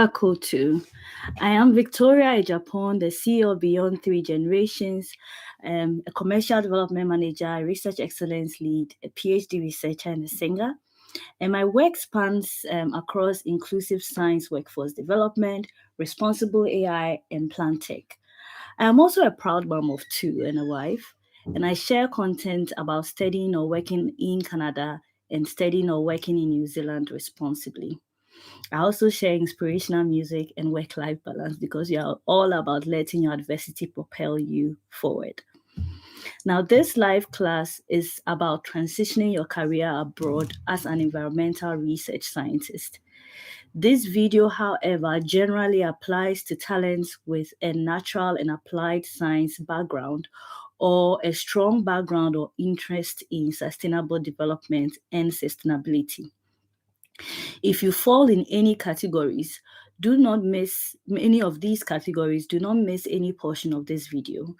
Kotu. I am Victoria Agyepong, the CEO of Beyond Three Generations, a commercial development manager, a research excellence lead, a PhD researcher, and a singer. And my work spans across inclusive science, workforce development, responsible AI, and plant tech. I am also a proud mom of two and a wife, and I share content about studying or working in Canada and studying or working in New Zealand responsibly. I also share inspirational music and work-life balance because you are all about letting your adversity propel you forward. Now, this live class is about transitioning your career abroad as an environmental research scientist. This video, however, generally applies to talents with a natural and applied science background or a strong background or interest in sustainable development and sustainability. If you fall in any categories, do not miss any of these categories. Do not miss any portion of this video.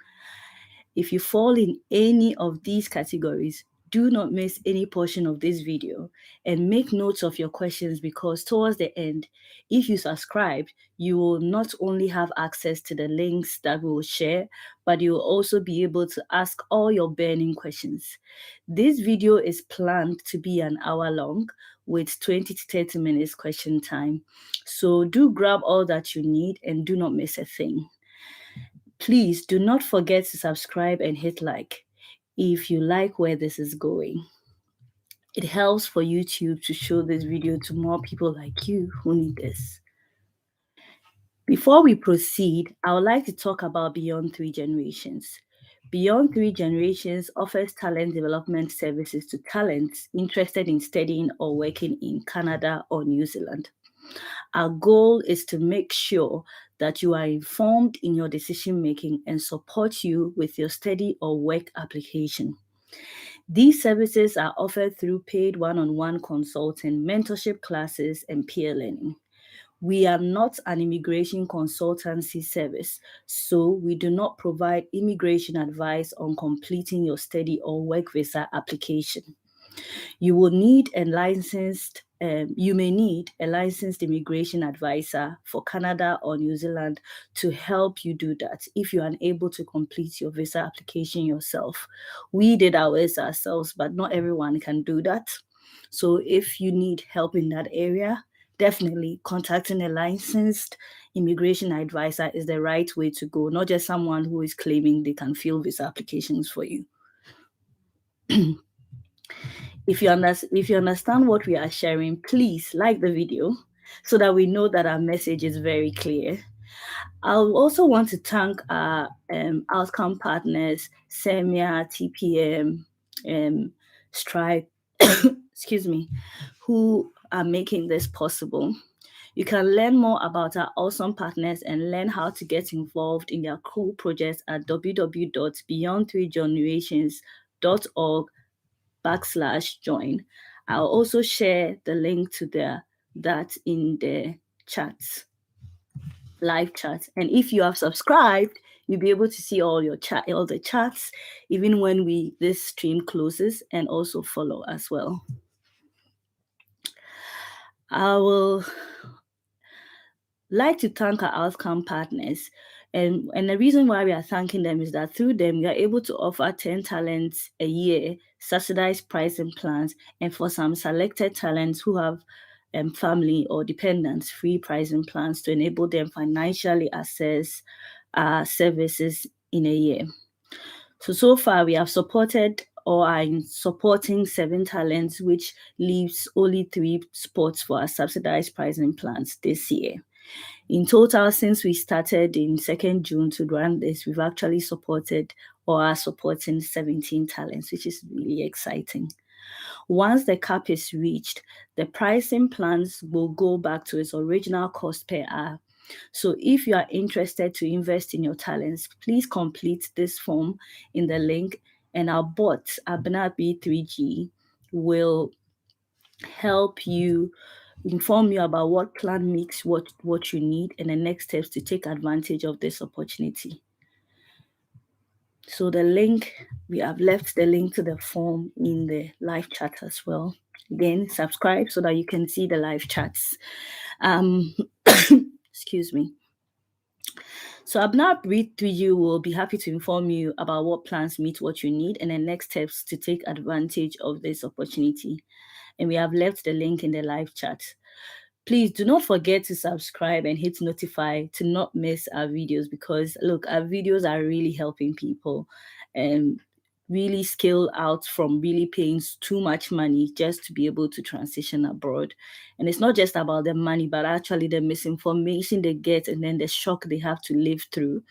If you fall in any of these categories, do not miss any portion of this video and make notes of your questions, because towards the end, if you subscribe, you will not only have access to the links that we will share, but you will also be able to ask all your burning questions. This video is planned to be an hour long with 20 to 30 minutes question time. So do grab all that you need and do not miss a thing. Please do not forget to subscribe and hit like if you like where this is going. It helps for YouTube to show this video to more people like you who need this. Before we proceed, I would like to talk about Beyond Three Generations. Beyond Three Generations offers talent development services to talents interested in studying or working in Canada or New Zealand. Our goal is to make sure that you are informed in your decision making and support you with your study or work application. These services are offered through paid one-on-one consulting, mentorship classes, and peer learning. We are not an immigration consultancy service, so we do not provide immigration advice on completing your study or work visa application. You will need a licensed you may need a licensed immigration advisor for Canada or New Zealand to help you do that if you are unable to complete your visa application yourself. We did ours ourselves, but not everyone can do that. So if you need help in that area, definitely contacting a licensed immigration advisor is the right way to go, not just someone who is claiming they can fill visa applications for you. If you understand what we are sharing, please like the video so that we know that our message is very clear. I also want to thank our outcome partners, CEIMIA, TPM, Stripe, excuse me, who are making this possible. You can learn more about our awesome partners and learn how to get involved in their cool projects at www.beyond3generations.org/join. I'll also share the link to that in the chat, live chat. And if you have subscribed, you'll be able to see all the chats, even when this stream closes, and also follow as well. I will like to thank our outcome partners. And the reason why we are thanking them is that through them, we are able to offer 10 talents a year, subsidized pricing plans, and for some selected talents who have family or dependents, free pricing plans to enable them financially access our services in a year. So far, we have supported or are supporting 7 talents, which leaves only 3 spots for our subsidized pricing plans this year. In total, since we started in 2nd June to run this, we've actually supported or are supporting 17 talents, which is really exciting. Once the cap is reached, the pricing plans will go back to its original cost per hour. So if you are interested to invest in your talents, please complete this form in the link, and our bot, Abna B3G, will help you, inform you about what plan makes what you need and the next steps to take advantage of this opportunity. So the link, we have left the link to the form in the live chat as well. Again, subscribe so that you can see the live chats. Excuse me. So Abna Breathe Through You will be happy to inform you about what plans meet what you need and the next steps to take advantage of this opportunity. And we have left the link in the live chat. Please do not forget to subscribe and hit notify to not miss our videos, because look, our videos are really helping people and really scale out from really paying too much money just to be able to transition abroad. And it's not just about the money, but actually the misinformation they get and then the shock they have to live through.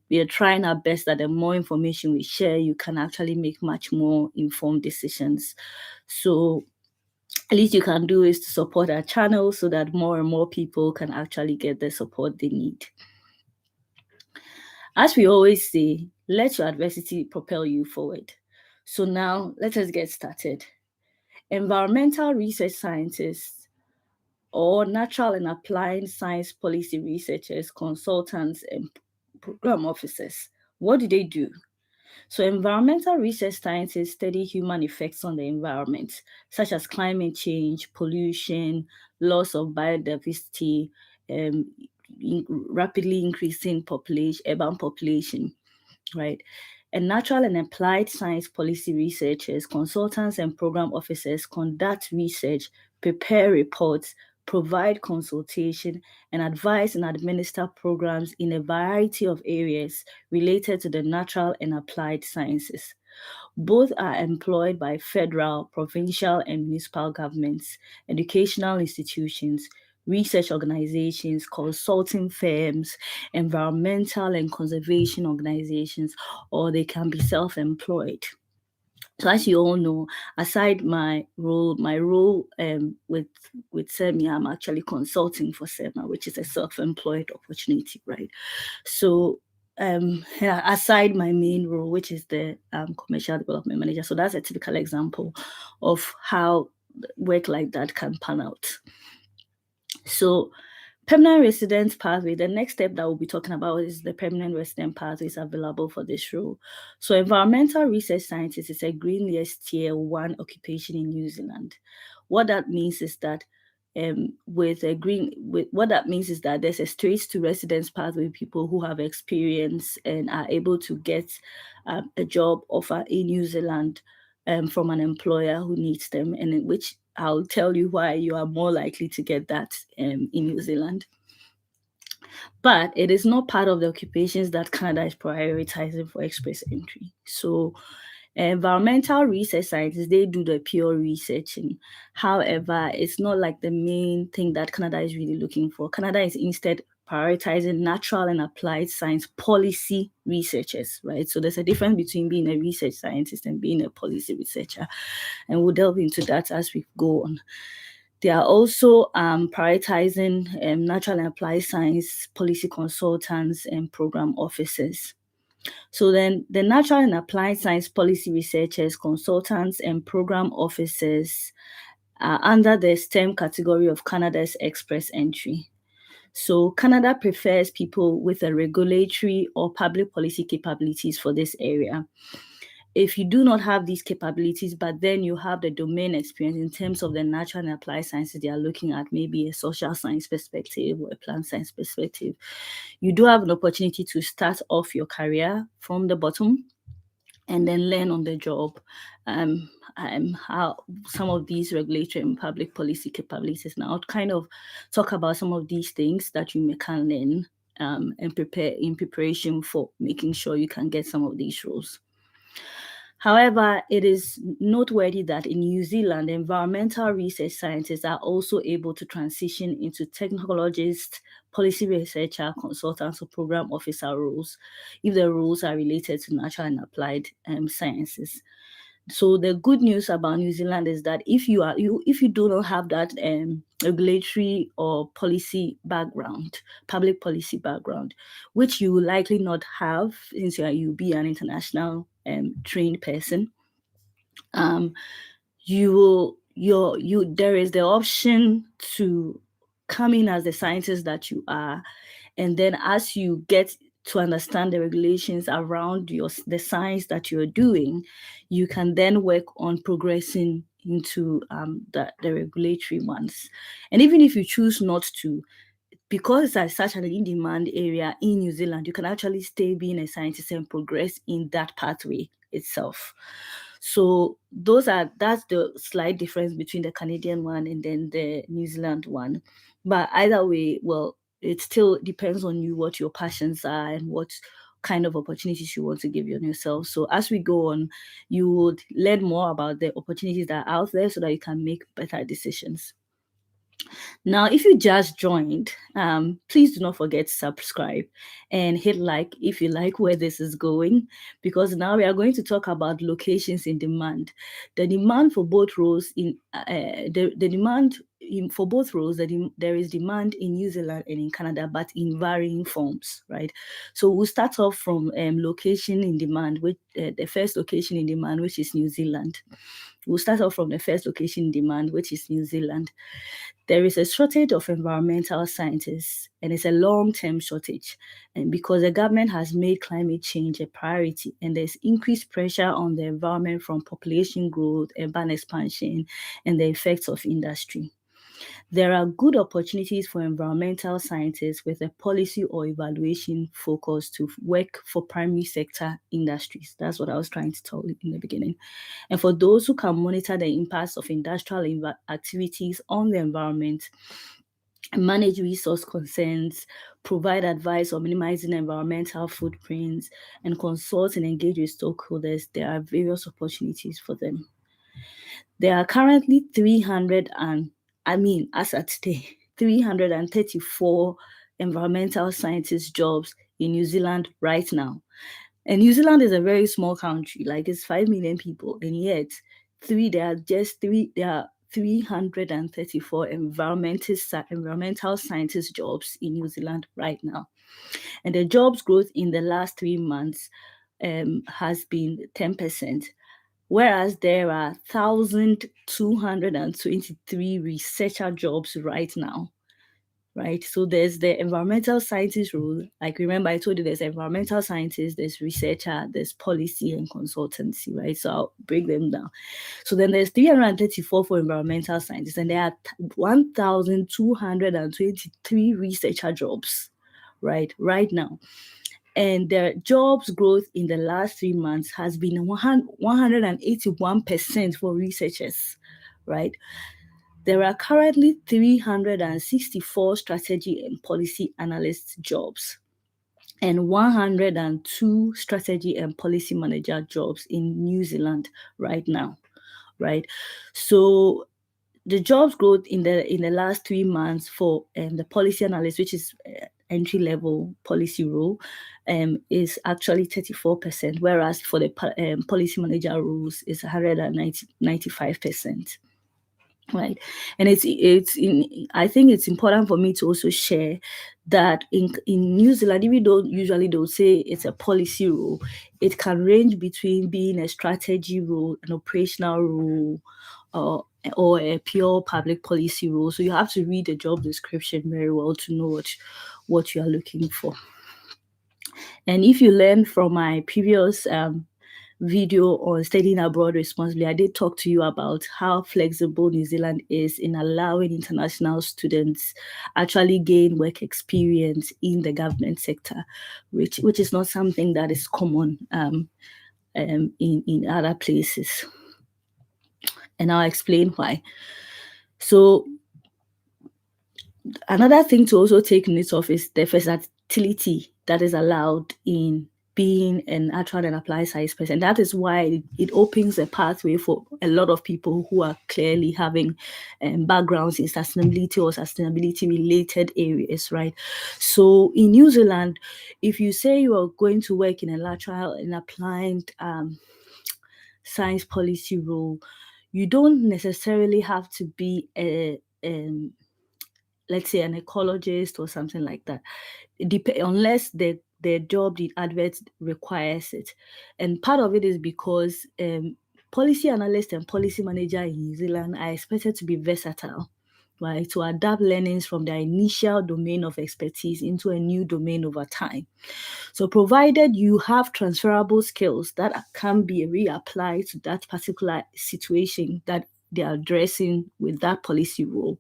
We are trying our best that the more information we share, you can actually make much more informed decisions. So at least you can do is to support our channel so that more and more people can actually get the support they need. As we always say, let your adversity propel you forward. So now let us get started. Environmental research scientists or natural and applied science policy researchers, consultants, and program officers, what do they do? So environmental research scientists study human effects on the environment, such as climate change, pollution, loss of biodiversity, rapidly increasing urban population, right? And natural and applied science policy researchers, consultants, and program officers conduct research, prepare reports, provide consultation, and advise and administer programs in a variety of areas related to the natural and applied sciences. Both are employed by federal, provincial, and municipal governments, educational institutions, research organizations, consulting firms, environmental and conservation organizations, or they can be self-employed. So as you all know, aside my role with CEIMIA, I'm actually consulting for CEIMIA, which is a self-employed opportunity, right? So aside my main role, which is the commercial development manager, so that's a typical example of how work like that can pan out. So permanent residence pathway, the next step that we'll be talking about is the permanent resident pathways available for this role. So environmental research scientist is a green list tier 1 occupation in New Zealand. What that means is that there's a straight to residence pathway people who have experience and are able to get a job offer in New Zealand from an employer who needs them, and in which I'll tell you why you are more likely to get that in New Zealand. But it is not part of the occupations that Canada is prioritizing for express entry. So environmental research scientists, they do the pure researching. However, it's not like the main thing that Canada is really looking for. Canada is instead prioritizing natural and applied science policy researchers, right? So there's a difference between being a research scientist and being a policy researcher. And we'll delve into that as we go on. They are also prioritizing natural and applied science policy consultants and program officers. So then the natural and applied science policy researchers, consultants, and program officers are under the STEM category of Canada's express entry. So Canada prefers people with a regulatory or public policy capabilities for this area. If you do not have these capabilities, but then you have the domain experience in terms of the natural and applied sciences they are looking at, maybe a social science perspective or a plant science perspective, you do have an opportunity to start off your career from the bottom and then learn on the job how some of these regulatory and public policy capabilities. Now, I'll kind of talk about some of these things that you can learn and prepare in preparation for making sure you can get some of these roles. However, it is noteworthy that in New Zealand, environmental research scientists are also able to transition into technologist, policy researcher, consultants, or program officer roles if the roles are related to natural and applied sciences. So the good news about New Zealand is that if you do not have that regulatory or policy background, public policy background, which you will likely not have since you'll be an international trained person, there is the option to come in as the scientist that you are, and then as you get to understand the regulations around the science that you're doing, you can then work on progressing into the regulatory ones. And even if you choose not to, because it's such an in-demand area in New Zealand, you can actually stay being a scientist and progress in that pathway itself. So that's the slight difference between the Canadian one and then the New Zealand one. But either way, well, it still depends on you, what your passions are and what kind of opportunities you want to give yourself. So as we go on, you would learn more about the opportunities that are out there so that you can make better decisions. Now, if you just joined, please do not forget to subscribe and hit like if you like where this is going, because now we are going to talk about locations in demand. The demand for both roles for both roles, there is demand in New Zealand and in Canada, but in varying forms, right? So we'll start off from location in demand, which the first location in demand, which is New Zealand. We'll start off from the first location in demand, which is New Zealand. There is a shortage of environmental scientists, and it's a long-term shortage. And because the government has made climate change a priority, and there's increased pressure on the environment from population growth, urban expansion, and the effects of industry. There are good opportunities for environmental scientists with a policy or evaluation focus to work for primary sector industries. That's what I was trying to tell you in the beginning. And for those who can monitor the impacts of industrial activities on the environment, manage resource concerns, provide advice on minimizing environmental footprints, and consult and engage with stakeholders, there are various opportunities for them. There are currently as at today, 334 environmental scientist jobs in New Zealand right now. And New Zealand is a very small country, like it's 5 million people, and yet there are 334 environmental scientist jobs in New Zealand right now. And the jobs growth in the last 3 months has been 10%. Whereas there are 1,223 researcher jobs right now, right? So there's the environmental scientist role. Like, remember, I told you there's environmental scientist, there's researcher, there's policy and consultancy, right? So I'll break them down. So then there's 334 for environmental scientists, and there are 1,223 researcher jobs, right now. And the jobs growth in the last 3 months has been 181% for researchers, right? There are currently 364 strategy and policy analyst jobs and 102 strategy and policy manager jobs in New Zealand right now, right? So the jobs growth in the last 3 months for the policy analyst, which is entry-level policy role, is actually 34%, whereas for the policy manager roles is 195%. Right, and I think it's important for me to also share that in New Zealand, even though usually they'll say it's a policy role, it can range between being a strategy role, an operational role, or a pure public policy role. So you have to read the job description very well to know what you are looking for. And if you learn from my previous video on studying abroad responsibly, I did talk to you about how flexible New Zealand is in allowing international students actually gain work experience in the government sector, which is not something that is common in other places. And I'll explain why. So another thing to also take note of is the versatility that is allowed in being an actual and applied science person. That is why it opens a pathway for a lot of people who are clearly having backgrounds in sustainability or sustainability related areas, right? So in New Zealand, if you say you are going to work in a lateral and applied science policy role, you don't necessarily have to be let's say an ecologist or something like that, unless the job, the advert requires it. And part of it is because policy analyst and policy manager in New Zealand are expected to be versatile, right? To adapt learnings from their initial domain of expertise into a new domain over time. So provided you have transferable skills that can be reapplied to that particular situation that they are addressing with that policy role,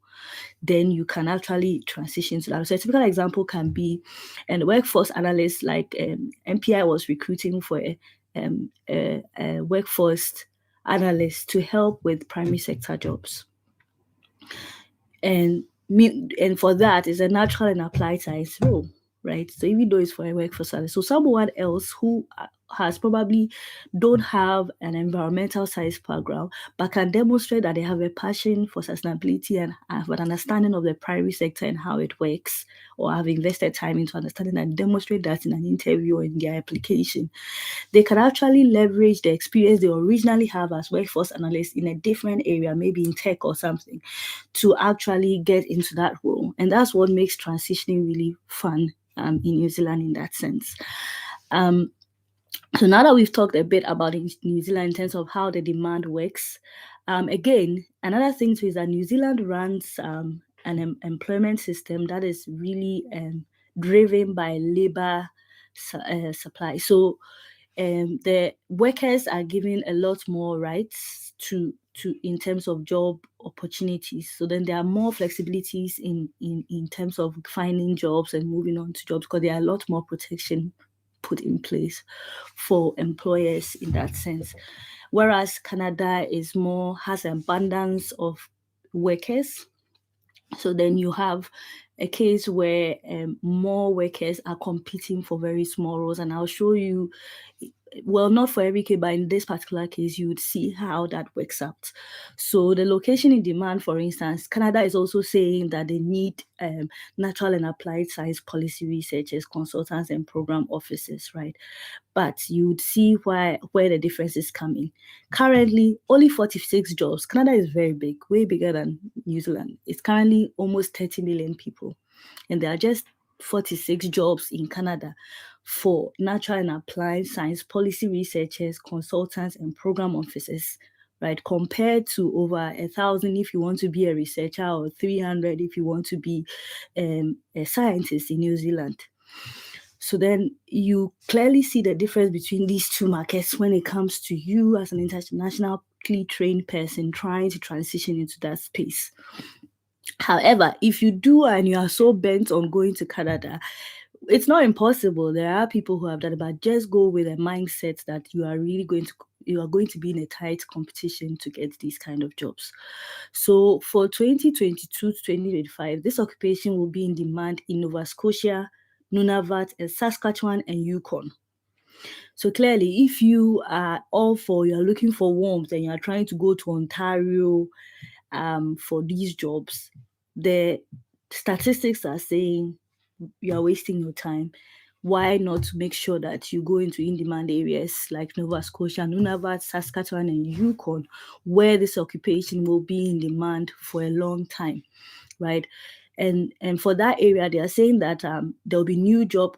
then you can actually transition to that. So a typical example can be a workforce analyst, like MPI was recruiting for a workforce analyst to help with primary sector jobs. And for that, it's a natural and applied science role, right? So even though it's for a workforce analyst, so someone else who has probably don't have an environmental science background, but can demonstrate that they have a passion for sustainability and have an understanding of the primary sector and how it works, or have invested time into understanding and demonstrate that in an interview or in their application, they can actually leverage the experience they originally have as workforce analysts in a different area, maybe in tech or something, to actually get into that role. And that's what makes transitioning really fun in New Zealand in that sense. So now that we've talked a bit about New Zealand in terms of how the demand works, again, another thing too is that New Zealand runs an employment system that is really driven by labor supply. So the workers are given a lot more rights to in terms of job opportunities. So then there are more flexibilities in terms of finding jobs and moving on to jobs, because there are a lot more protection put in place for employers in that sense. Whereas Canada has an abundance of workers. So then you have a case where more workers are competing for very small roles. And I'll show you, well, not for every case, but in this particular case, you would see how that works out. So the location in demand, for instance, Canada is also saying that they need natural and applied science policy researchers, consultants, and program officers, right? But you would see where the difference is coming. Currently, only 46 jobs. Canada is very big, way bigger than New Zealand. It's currently almost 30 million people. And there are just 46 jobs in Canada for natural and applied science policy researchers, consultants, and program officers, right? Compared to over 1,000 if you want to be a researcher, or 300 if you want to be a scientist in New Zealand. So then you clearly see the difference between these two markets when it comes to you as an internationally trained person trying to transition into that space. However, if you do and you are so bent on going to Canada, it's not impossible. There are people who have done it, but just go with a mindset that you are going to be in a tight competition to get these kind of jobs. So for 2022 to 2025, this occupation will be in demand in Nova Scotia, Nunavut, and Saskatchewan, and Yukon. So clearly, if you are you're looking for warmth and you're trying to go to Ontario for these jobs, the statistics are saying you are wasting your time. Why not make sure that you go into in-demand areas like Nova Scotia, Nunavut, Saskatchewan, and Yukon, where this occupation will be in demand for a long time, right? And for that area, they are saying that there'll be new job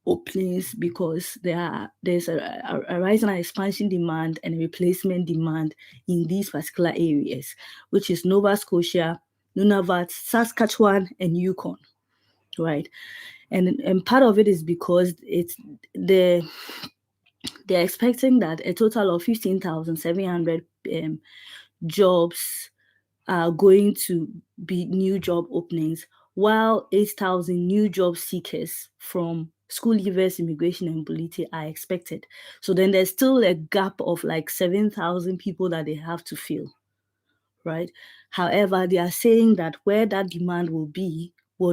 openings because there's a rise and expansion demand and a replacement demand in these particular areas, which is Nova Scotia, Nunavut, Saskatchewan, and Yukon, right? And part of it is because they're expecting that a total of 15,700 jobs are going to be new job openings, while 8,000 new job seekers from school leavers, immigration, and mobility are expected. So then there's still a gap of like 7,000 people that they have to fill, right? However, they are saying that where that demand will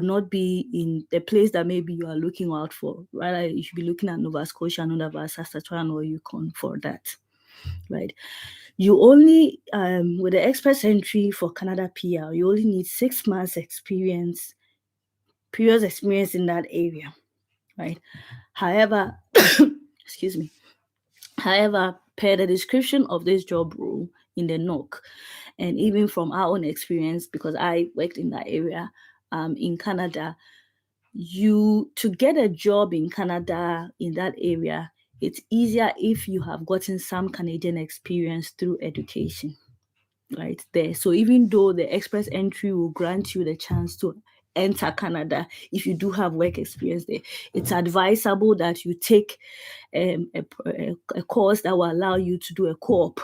not be in the place that maybe you are looking out for. Rather, you should be looking at Nova Scotia, Nunavut, Saskatchewan, or Yukon for that, right? You only, with the express entry for Canada PR, you only need 6 months previous experience in that area, right? However, excuse me. However, per the description of this job role in the NOC, and even from our own experience, because I worked in that area in Canada, to get a job in Canada in that area, it's easier if you have gotten some Canadian experience through education, right there. So even though the express entry will grant you the chance to enter Canada, if you do have work experience there, it's advisable that you take a course that will allow you to do a co-op,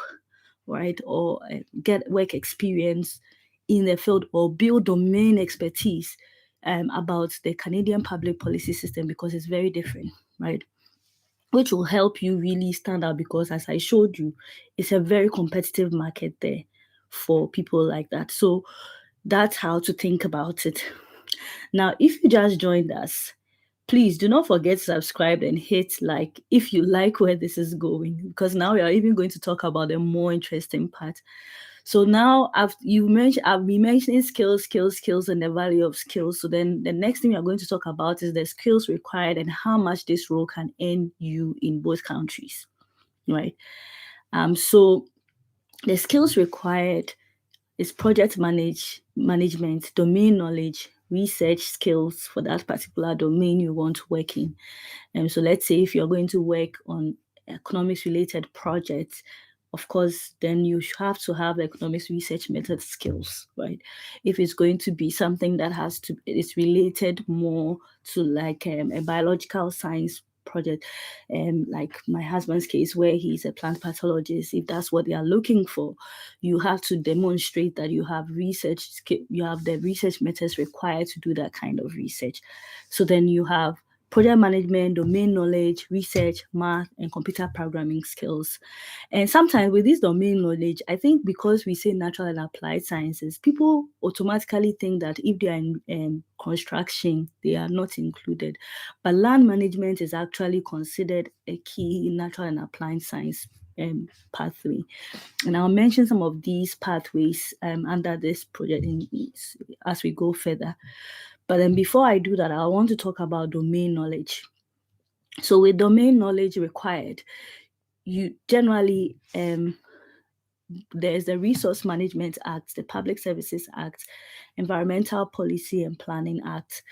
right, or get work experience in the field or build domain expertise about the Canadian public policy system, because it's very different, right? Which will help you really stand out, because as I showed you, it's a very competitive market there for people like that. So that's how to think about it. Now, if you just joined us, please do not forget to subscribe and hit like if you like where this is going, because now we are even going to talk about the more interesting part. So now I've been mentioning skills, and the value of skills. So then the next thing we are going to talk about is the skills required and how much this role can earn you in both countries, right? So the skills required is project management, domain knowledge, research skills for that particular domain you want to work in. So let's say if you're going to work on economics related projects, of course, then you have to have economics research method skills, right? If it's going to be something that it's related more to like a biological science project, like my husband's case where he's a plant pathologist, if that's what they are looking for, you have to demonstrate that you have you have the research methods required to do that kind of research. So then you have project management, domain knowledge, research, math, and computer programming skills. And sometimes with this domain knowledge, I think because we say natural and applied sciences, people automatically think that if they are in construction, they are not included. But land management is actually considered a key in natural and applied science pathway. And I'll mention some of these pathways under this project as we go further. But then before I do that, I want to talk about domain knowledge. So with domain knowledge required, you generally, there's the Resource Management Act, the Public Services Act, Environmental Policy and Planning Act,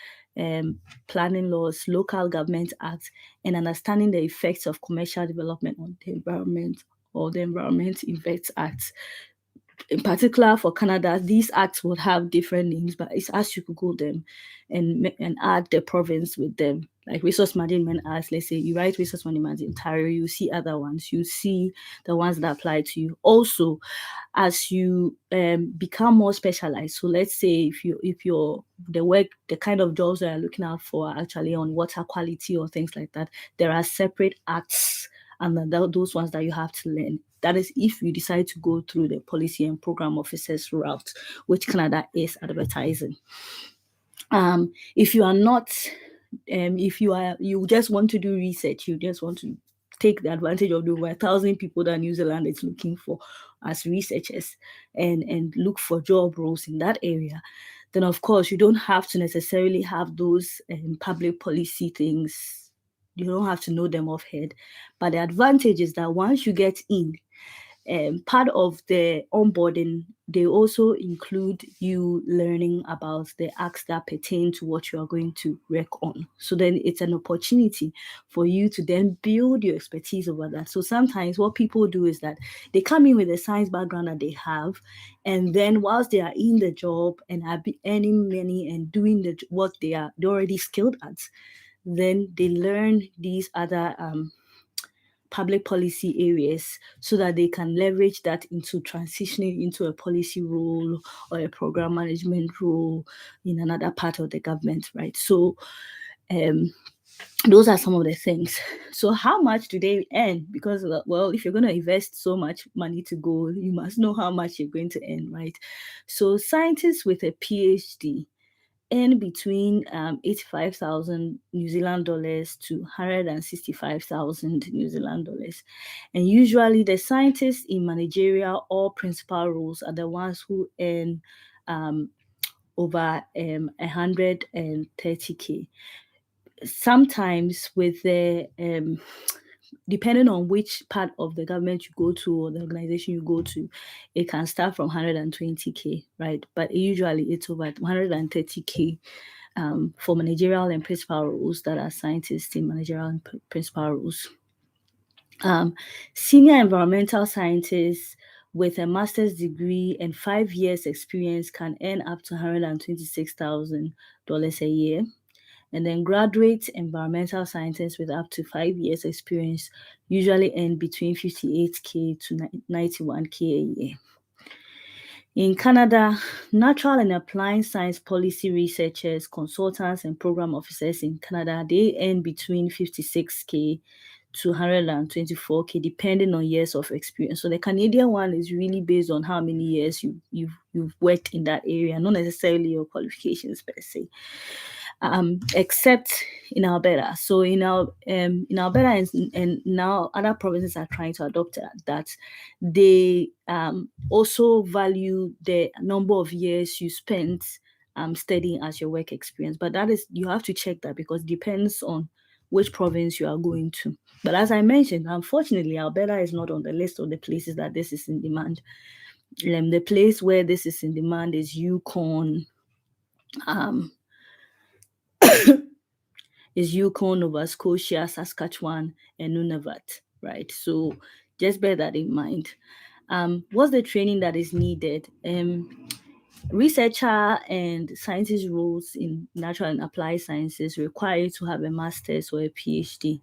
planning laws, Local Government Act, and understanding the effects of commercial development on the environment, or the Environment Effects Act. In particular for Canada, these acts would have different names, but it's as you Google them and add the province with them. Like Resource Management Acts, let's say you write Resource Management in Ontario, you see other ones, you see the ones that apply to you. Also, as you become more specialized, so let's say if you're the kind of jobs that you're looking out for are actually on water quality or things like that, there are separate acts and those ones that you have to learn. That is if you decide to go through the policy and program officers route, which Canada is advertising. If you are not, if you just want to do research, you just want to take the advantage of the over 1,000 people that New Zealand is looking for as researchers and look for job roles in that area, then of course you don't have to necessarily have those public policy things. You don't have to know them off head. But the advantage is that once you get in, part of the onboarding, they also include you learning about the acts that pertain to what you are going to work on. So then it's an opportunity for you to then build your expertise over that. So sometimes what people do is that they come in with a science background that they have, and then whilst they are in the job and are earning money and doing what they're already skilled at, then they learn these other public policy areas so that they can leverage that into transitioning into a policy role or a program management role in another part of the government, right? So those are some of the things. So how much do they earn? Because, well, if you're going to invest so much money to go, you must know how much you're going to earn, right? So scientists with a PhD earn between 85,000 New Zealand dollars to 165,000 New Zealand dollars. And usually the scientists in managerial or principal roles are the ones who earn over 130K. Sometimes with the depending on which part of the government you go to or the organization you go to, it can start from 120K, right? But usually it's over 130K for managerial and principal roles that are scientists in managerial and principal roles. Senior environmental scientists with a master's degree and 5 years experience can earn up to $126,000 a year. And then graduate environmental scientists with up to 5 years experience usually earn between 58K to 91K a year. In Canada, natural and applied science policy researchers, consultants, and program officers in Canada, they earn between 56K to 124K, depending on years of experience. So the Canadian one is really based on how many years you've worked in that area, not necessarily your qualifications per se. Except in Alberta. So in Alberta and now other provinces are trying to adopt that. They also value the number of years you spent studying as your work experience. But that is, you have to check that because it depends on which province you are going to. But as I mentioned, unfortunately, Alberta is not on the list of the places that this is in demand. The place where this is in demand is Yukon, Nova Scotia, Saskatchewan, and Nunavut, right? So just bear that in mind. What's the training that is needed? Researcher and scientist roles in natural and applied sciences require you to have a master's or a PhD.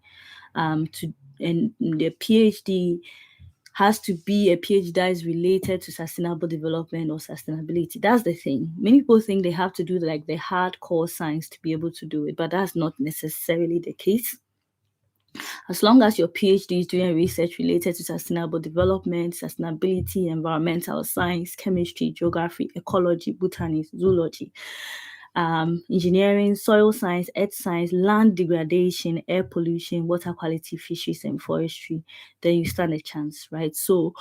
And the PhD has to be a PhD that is related to sustainable development or sustainability. That's the thing. Many people think they have to do like the hardcore science to be able to do it, but that's not necessarily the case. As long as your PhD is doing research related to sustainable development, sustainability, environmental science, chemistry, geography, ecology, botany, zoology, engineering, soil science, earth science, land degradation, air pollution, water quality, fisheries, and forestry, then you stand a chance, right? So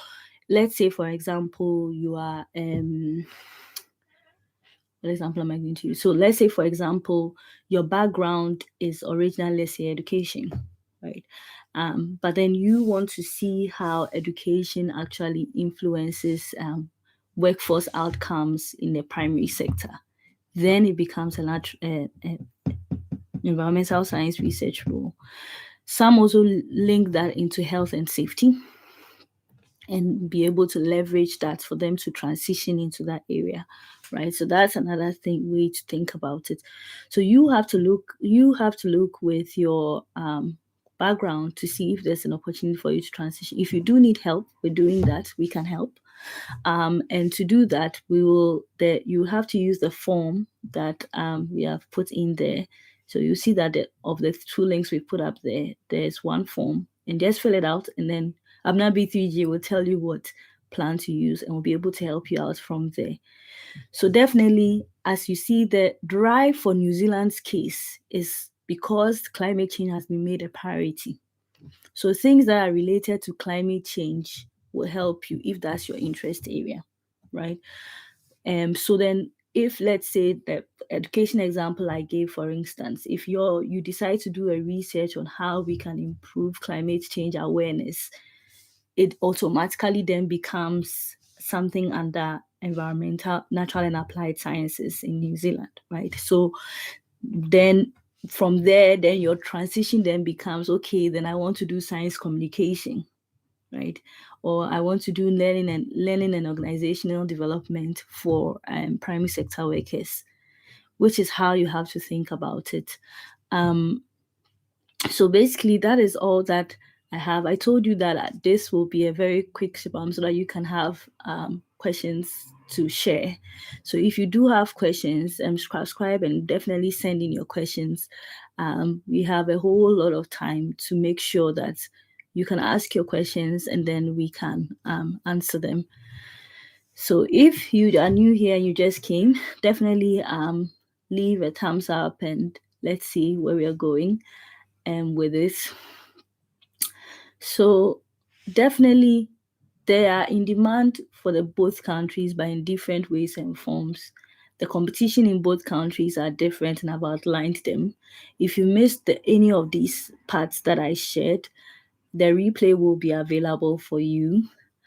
let's say, for example, you are what example am I going to use? So let's say, for example, your background is originally, let's say, education, right? But then you want to see how education actually influences workforce outcomes in the primary sector. Then it becomes an environmental science research role. Some also link that into health and safety and be able to leverage that for them to transition into that area, right? So that's another way to think about it. So you have to look with your background to see if there's an opportunity for you to transition. If you do need help with doing that, we can help. And to do that, you have to use the form that we have put in there. So you see that of the 2 links we put up there, there's one form, and just fill it out, and then Abna B3G will tell you what plan to use and will be able to help you out from there. So definitely, as you see, the drive for New Zealand's case is because climate change has been made a priority. So things that are related to climate change will help you if that's your interest area, right? So then if, let's say, the education example I gave, for instance, if you decide to do a research on how we can improve climate change awareness, it automatically then becomes something under environmental, natural and applied sciences in New Zealand, right? So then from there, then your transition then becomes, okay, then I want to do science communication, right? Or I want to do learning and organizational development for primary sector workers, which is how you have to think about it. So basically, that is all that I have. I told you that this will be a very quick shibam so that you can have questions to share. So if you do have questions, subscribe and definitely send in your questions. We have a whole lot of time to make sure that you can ask your questions and then we can answer them. So if you are new here and you just came, definitely leave a thumbs up and let's see where we are going with this. So definitely they are in demand for the both countries, but in different ways and forms. The competition in both countries are different, and I've outlined them. If you missed any of these parts that I shared, the replay will be available for you